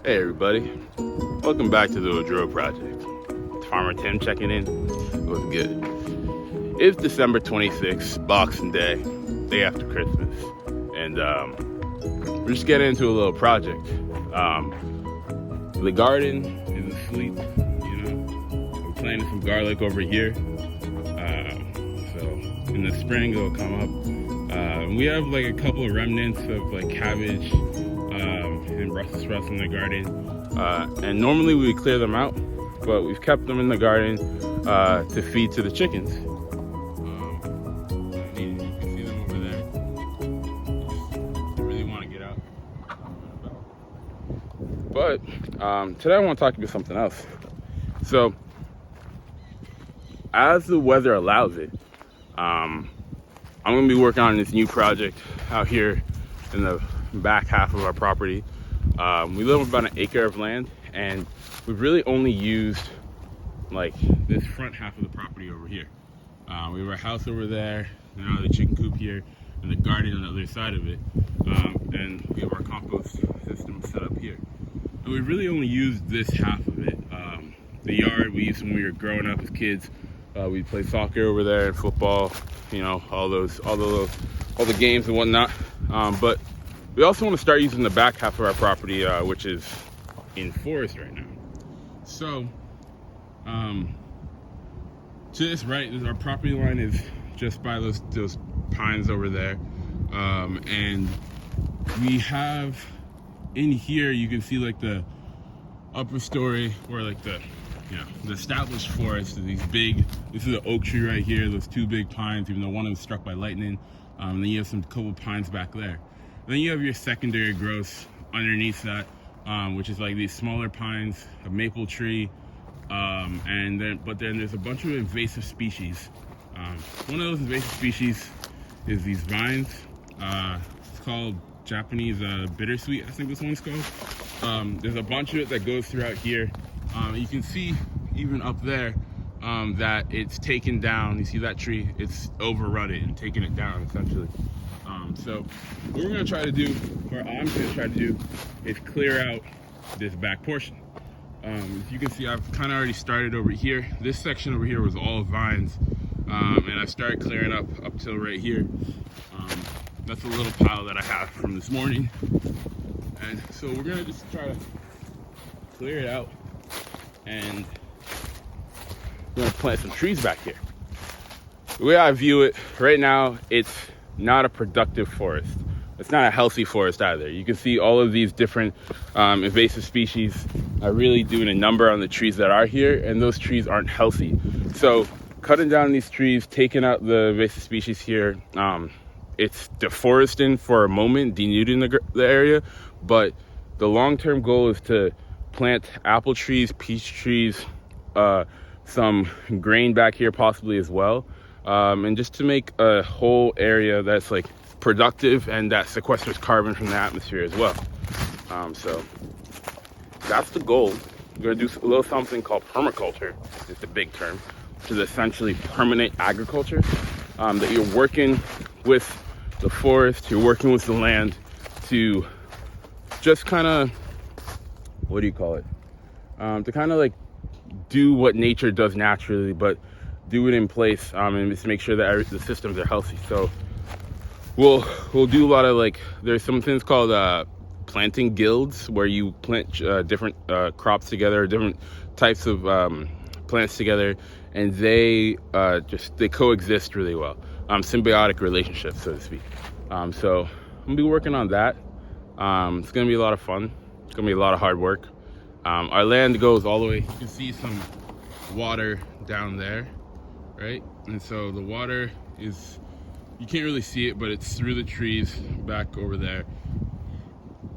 Hey everybody, welcome back to the Woodrow Project. It's Farmer Tim checking in. What's good? It's December 26th, Boxing Day, day after Christmas, and we're just getting into a little project. The garden is asleep, we're planting some garlic over here, so in the spring it'll come up. We have like a couple of remnants of like cabbage and Brussels sprouts in the garden, and normally we would clear them out, but we've kept them in the garden to feed to the chickens. You can see them over there. I really want to get out. But today I want to talk about something else. So as the weather allows it, I'm going to be working on this new project out here in the back half of our property. We live on about an acre of land, and we've really only used like this front half of the property over here. We have our house over there, now the chicken coop here, and the garden on the other side of it, and we have our compost system set up here. And we really only used this half of it. The yard we used when we were growing up as kids. We played soccer over there and football, all the games and whatnot. But we also want to start using the back half of our property, which is in forest right now. So, to this right, our property line is just by those pines over there, and we have in here. You can see like the upper story, or like the established forest. This is an oak tree right here. Those two big pines, even though one of them was struck by lightning. And then you have some couple pines back there. And then you have your secondary growth underneath that, which is like these smaller pines, a maple tree, and then there's a bunch of invasive species. One of those invasive species is these vines. It's called Japanese bittersweet, I think this one's called. There's a bunch of it that goes throughout here. You can see even up there that it's taken down. You see that tree? It's overrun it and taken it down essentially. So what we're going to try to do, or I'm going to try to do, is clear out this back portion. As you can see, I've kind of already started over here. This section over here was all vines, and I started clearing up till right here. That's a little pile that I have from this morning. And so we're going to just try to clear it out, and we're going to plant some trees back here. The way I view it right now, it's not a productive forest. It's not a healthy forest either. You can see all of these different invasive species are really doing a number on the trees that are here, and those trees aren't healthy. So cutting down these trees, taking out the invasive species here, it's deforesting for a moment, denuding the area, but the long-term goal is to plant apple trees, peach trees, some grain back here possibly as well, and just to make a whole area that's like productive and that sequesters carbon from the atmosphere as well. So that's the goal. We're gonna do a little something called permaculture. It's the big term, which is essentially permanent agriculture, that you're working with the forest, you're working with the land to just kind of, to kind of like do what nature does naturally, but do it in place, and just make sure that the systems are healthy. So we'll do a lot of there's some things called planting guilds, where you plant different crops together, different types of plants together, and they coexist really well. Symbiotic relationships, so to speak. So I'm gonna be working on that. It's gonna be a lot of fun. It's gonna be a lot of hard work. Our land goes all the way. You can see some water down there, right? And so the water is, you can't really see it, but it's through the trees back over there.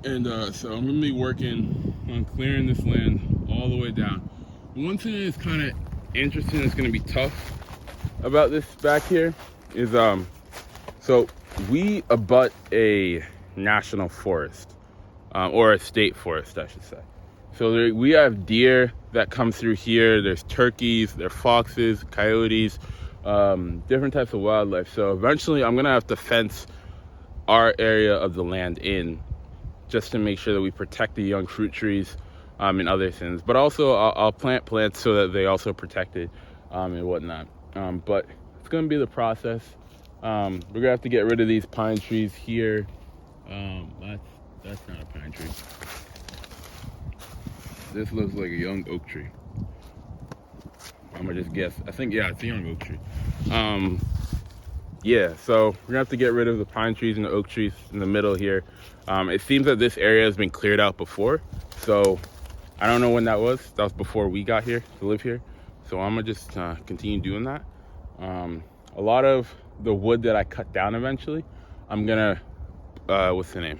And so I'm gonna be working on clearing this land all the way down. One thing that is kind of interesting, that's gonna be tough about this back here is, so we abut a national forest, or a state forest, I should say. So we have deer that come through here. There's turkeys, there are foxes, coyotes, different types of wildlife. So eventually I'm gonna have to fence our area of the land in just to make sure that we protect the young fruit trees and other things. But also I'll plant plants so that they also protected and whatnot. But it's gonna be the process. We're gonna have to get rid of these pine trees here. That's not a pine tree. This looks like a young oak tree. I'm gonna just guess. I think, yeah, it's a young oak tree. Yeah, so we're gonna have to get rid of the pine trees and the oak trees in the middle here. It seems that this area has been cleared out before, so I don't know when that was. That was before we got here to live here. So I'm gonna just continue doing that. A lot of the wood that I cut down eventually, I'm gonna,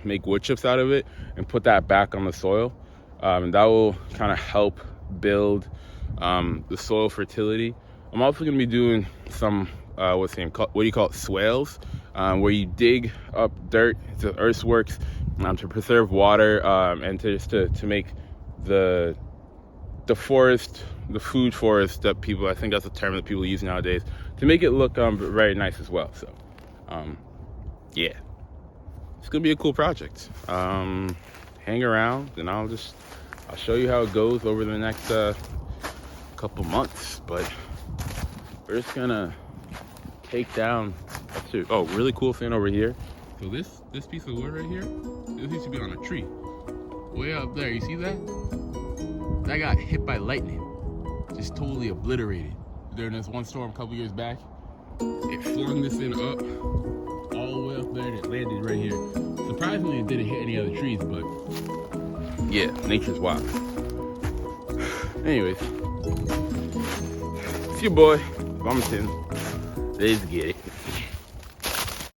make wood chips out of it and put that back on the soil. And that will kind of help build the soil fertility. I'm also gonna be doing some, what do you call it, swales, where you dig up dirt to earthworks to preserve water and to make the forest, the food forest that people, I think that's a term that people use nowadays, to make it look very nice as well. So yeah, it's gonna be a cool project. Hang around and I'll show you how it goes over the next couple months. But we're just gonna take down, really cool thing over here. So this piece of wood right here, this used to be on a tree way up there. You see that? That got hit by lightning, just totally obliterated during this one storm a couple years back. It flung this thing up all the way up there and it landed right here. Surprisingly, it didn't hit any other trees, but yeah, nature's wild. Anyways, it's your boy, Bumpton. Let's get it.